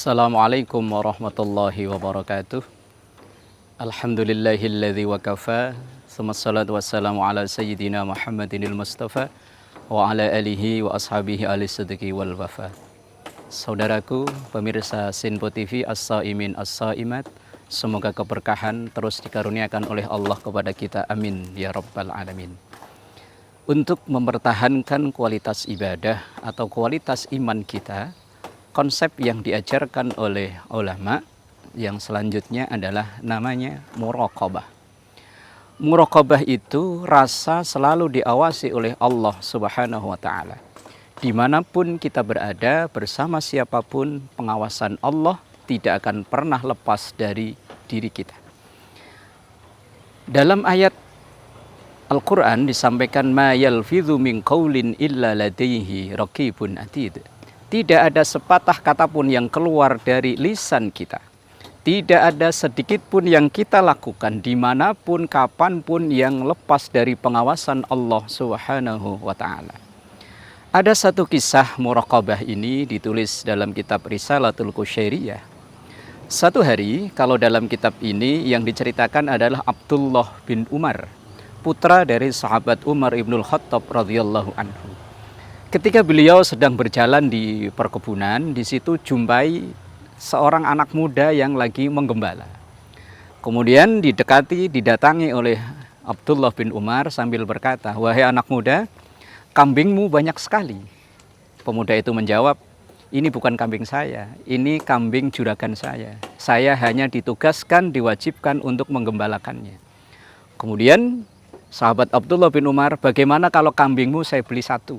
Assalamualaikum warahmatullahi wabarakatuh. Alhamdulillahilladzi wa kafa. Summassalatu wassalamu ala sayyidina Muhammadinil Mustafa wa ala alihi wa ashabihi ahli sidqi wal wafa. Saudaraku, pemirsa Sinpo TV As-Saimin As-Saimat, semoga keberkahan terus dikaruniakan oleh Allah kepada kita. Amin ya rabbal alamin. Untuk mempertahankan kualitas ibadah atau kualitas iman kita, konsep yang diajarkan oleh ulama yang selanjutnya adalah namanya muraqabah. Muraqabah itu rasa selalu diawasi oleh Allah Subhanahu wa ta'ala. Dimanapun kita berada, bersama siapapun, pengawasan Allah tidak akan pernah lepas dari diri kita. Dalam ayat Al-Quran disampaikan ma yalfidhu min qaulin illa ladaihi raqibun atid. Tidak ada sepatah kata pun yang keluar dari lisan kita. Tidak ada sedikit pun yang kita lakukan dimanapun, kapanpun yang lepas dari pengawasan Allah Subhanahu wa ta'ala. Ada satu kisah muraqabah ini ditulis dalam kitab Risalatul Qusyairiyah. Satu hari, kalau dalam kitab ini yang diceritakan adalah Abdullah bin Umar, putra dari sahabat Umar ibnul Khattab radhiyallahu anhu. Ketika beliau sedang berjalan di perkebunan, di situ jumpai seorang anak muda yang lagi menggembala. Kemudian didatangi oleh Abdullah bin Umar sambil berkata, "Wahai anak muda, kambingmu banyak sekali." Pemuda itu menjawab, "Ini bukan kambing saya, ini kambing juragan saya. Saya hanya ditugaskan, diwajibkan untuk menggembalakannya." Kemudian sahabat Abdullah bin Umar, "Bagaimana kalau kambingmu saya beli satu?"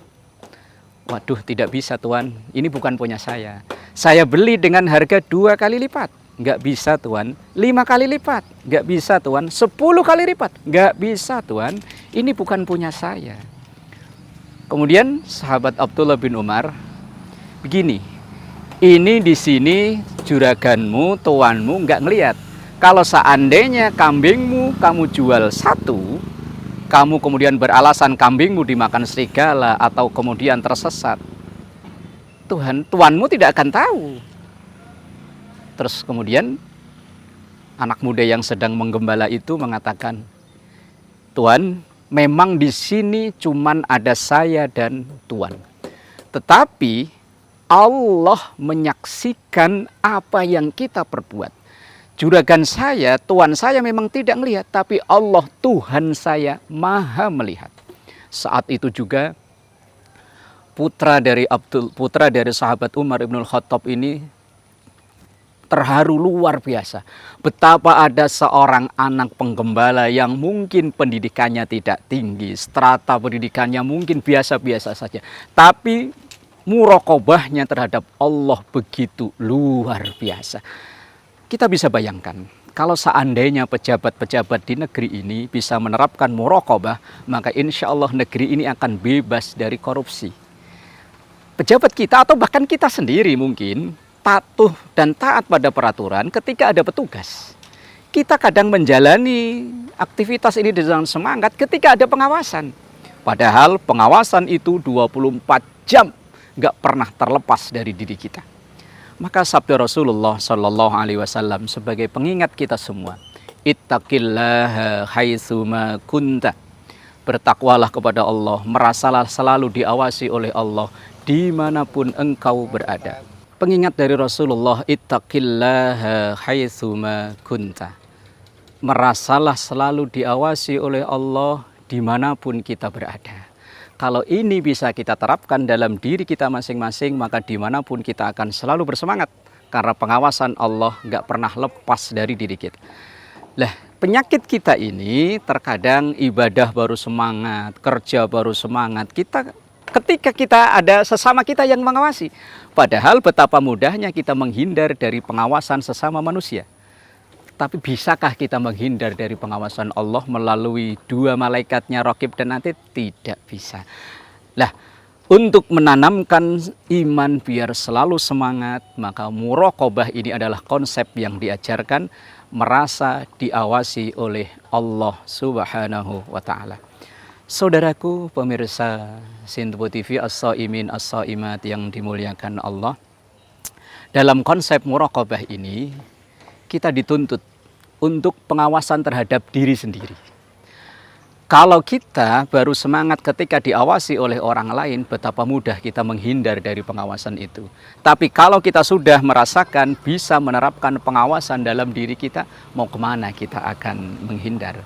"Waduh, tidak bisa Tuan, ini bukan punya saya. Saya beli dengan harga 2 kali lipat." "Nggak bisa Tuan." "5 kali lipat." "Nggak bisa Tuan." 10 kali lipat." "Nggak bisa Tuan, ini bukan punya saya." Kemudian sahabat Abdullah bin Umar, "Begini, ini di sini juraganmu, tuanmu nggak ngelihat. Kalau seandainya kambingmu kamu jual satu, kamu kemudian beralasan kambingmu dimakan serigala atau kemudian tersesat, tuanmu tidak akan tahu." Terus kemudian anak muda yang sedang menggembala itu mengatakan, "Tuan, memang di sini cuman ada saya dan Tuan. Tetapi Allah menyaksikan apa yang kita perbuat. Juragan saya, Tuhan saya memang tidak melihat, tapi Allah Tuhan saya maha melihat." Saat itu juga putra dari sahabat Umar ibnul Khattab ini terharu luar biasa. Betapa ada seorang anak penggembala yang mungkin pendidikannya tidak tinggi, strata pendidikannya mungkin biasa-biasa saja, tapi muraqabahnya terhadap Allah begitu luar biasa. Kita bisa bayangkan, kalau seandainya pejabat-pejabat di negeri ini bisa menerapkan muraqabah, maka insya Allah negeri ini akan bebas dari korupsi. Pejabat kita atau bahkan kita sendiri mungkin patuh dan taat pada peraturan ketika ada petugas. Kita kadang menjalani aktivitas ini dengan semangat ketika ada pengawasan. Padahal pengawasan itu 24 jam, nggak pernah terlepas dari diri kita. Maka sabda Rasulullah Shallallahu Alaihi Wasallam sebagai pengingat kita semua, ittaqillaha haitsuma kunta. Bertakwalah kepada Allah, merasalah selalu diawasi oleh Allah dimanapun engkau berada. Pengingat dari Rasulullah, ittaqillaha haitsuma kunta. Merasalah selalu diawasi oleh Allah dimanapun kita berada. Kalau ini bisa kita terapkan dalam diri kita masing-masing, maka dimanapun kita akan selalu bersemangat. Karena pengawasan Allah nggak pernah lepas dari diri kita. Lah, penyakit kita ini terkadang ibadah baru semangat, kerja baru semangat. Ketika kita ada sesama kita yang mengawasi. Padahal betapa mudahnya kita menghindar dari pengawasan sesama manusia. Tapi bisakah kita menghindar dari pengawasan Allah melalui 2 malaikatnya Raqib dan Atid? Tidak bisa. Lah, untuk menanamkan iman biar selalu semangat, maka muraqabah ini adalah konsep yang diajarkan, merasa diawasi oleh Allah Subhanahu wa ta'ala. Saudaraku pemirsa Sinpo TV As-Saimin As-Saimat yang dimuliakan Allah, Dalam konsep muraqabah ini, kita dituntut untuk pengawasan terhadap diri sendiri. Kalau kita baru semangat ketika diawasi oleh orang lain, betapa mudah kita menghindar dari pengawasan itu. Tapi kalau kita sudah merasakan bisa menerapkan pengawasan dalam diri kita, mau kemana kita akan menghindar?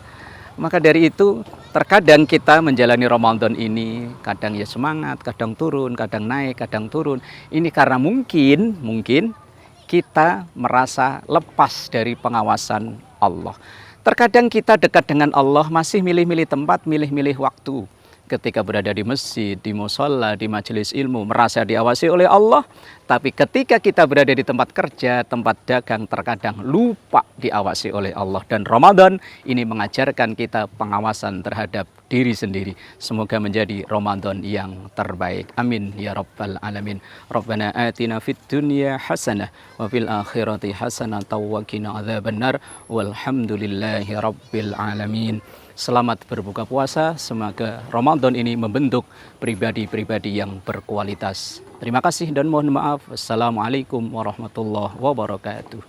Maka dari itu, terkadang kita menjalani Ramadan ini, kadang ya semangat, kadang turun, kadang naik, kadang turun. Ini karena mungkin kita merasa lepas dari pengawasan Allah. Terkadang kita dekat dengan Allah masih milih-milih tempat, milih-milih waktu. Ketika berada di masjid, di musholla, di majelis ilmu, merasa diawasi oleh Allah. Tapi ketika kita berada di tempat kerja, tempat dagang, terkadang lupa diawasi oleh Allah. Dan Ramadan ini mengajarkan kita pengawasan terhadap diri sendiri. Semoga menjadi Ramadan yang terbaik. Amin ya rabbal alamin. Rabbana atina fid dunya hasanah wa fil akhirati hasanah wa qina adzabannar. Walhamdulillahi rabbil alamin. Selamat berbuka puasa, semoga Ramadan ini membentuk pribadi-pribadi yang berkualitas. Terima kasih dan mohon maaf. Assalamualaikum warahmatullahi wabarakatuh.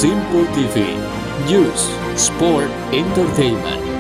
Simple TV, News, Sport, Entertainment.